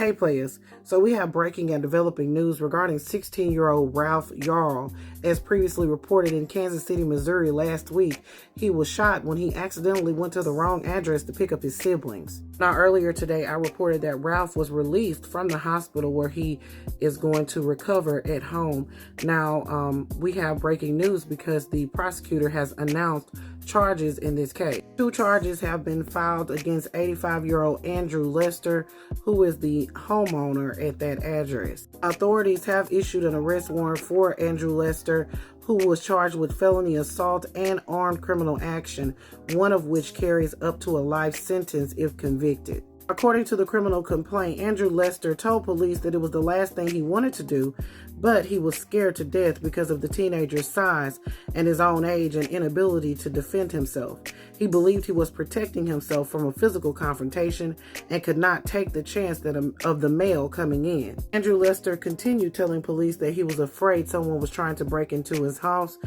Hey players, so we have breaking and developing news regarding 16-year-old Ralph Yarl. As previously reported in Kansas City, Missouri last week, he was shot when he accidentally went to the wrong address to pick up his siblings. Now earlier today, I reported that Ralph was released from the hospital where he is going to recover at home. Now we have breaking news because the prosecutor has announced charges in this case. 2 charges have been filed against 85-year-old Andrew Lester, who is the homeowner at that address. Authorities have issued an arrest warrant for Andrew Lester, who was charged with felony assault and armed criminal action, one of which carries up to a life sentence if convicted. According to the criminal complaint, Andrew Lester told police that it was the last thing he wanted to do, but he was scared to death because of the teenager's size and his own age and inability to defend himself. He believed he was protecting himself from a physical confrontation and could not take the chance of the male coming in. Andrew Lester continued telling police that he was afraid someone was trying to break into his house,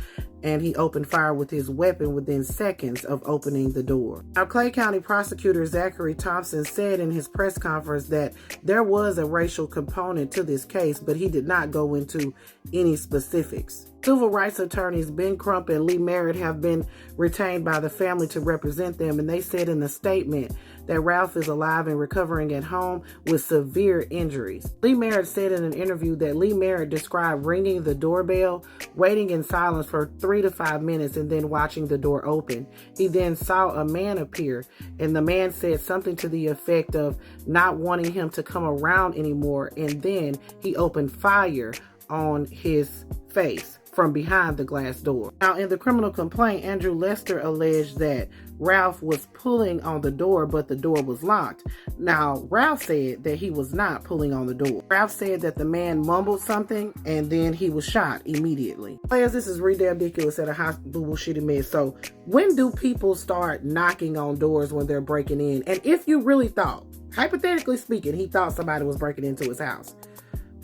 and he opened fire with his weapon within seconds of opening the door. Now, Clay County Prosecutor Zachary Thompson said in his press conference that there was a racial component to this case, but he did not go into any specifics. Civil rights attorneys Ben Crump and Lee Merritt have been retained by the family to represent them, and they said in a statement that Ralph is alive and recovering at home with severe injuries. Lee Merritt said in an interview that Lee Merritt described ringing the doorbell, waiting in silence for 3 to 5 minutes, and then watching the door open. He then saw a man appear, and the man said something to the effect of not wanting him to come around anymore, and then he opened fire on his face from behind the glass door. Now, in the criminal complaint, Andrew Lester alleged that Ralph was pulling on the door, but the door was locked. Now, Ralph said that he was not pulling on the door. Ralph said that the man mumbled something, and then he was shot immediately. Players, this is ridiculous at a hospital shitty mess. So, when do people start knocking on doors when they're breaking in? And if you really thought, hypothetically speaking, he thought somebody was breaking into his house,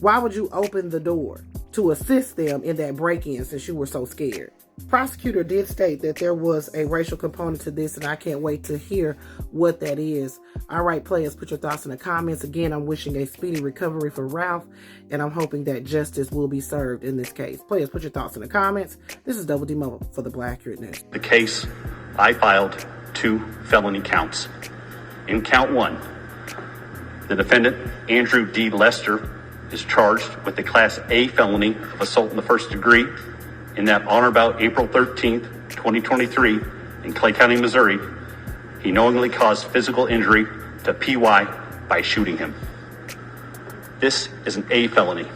why would you open the door to assist them in that break-in since you were so scared? Prosecutor did state that there was a racial component to this, and I can't wait to hear what that is. All right, players, put your thoughts in the comments. Again, I'm wishing a speedy recovery for Ralph, and I'm hoping that justice will be served in this case. Players, put your thoughts in the comments. This is Double D Mo for the Black Accurate News. The case, I filed 2 felony counts. In count 1, the defendant, Andrew D. Lester, is charged with the Class A felony of assault in the first degree in that on or about April 13th, 2023 in Clay County, Missouri, he knowingly caused physical injury to PY by shooting him. This is an A felony.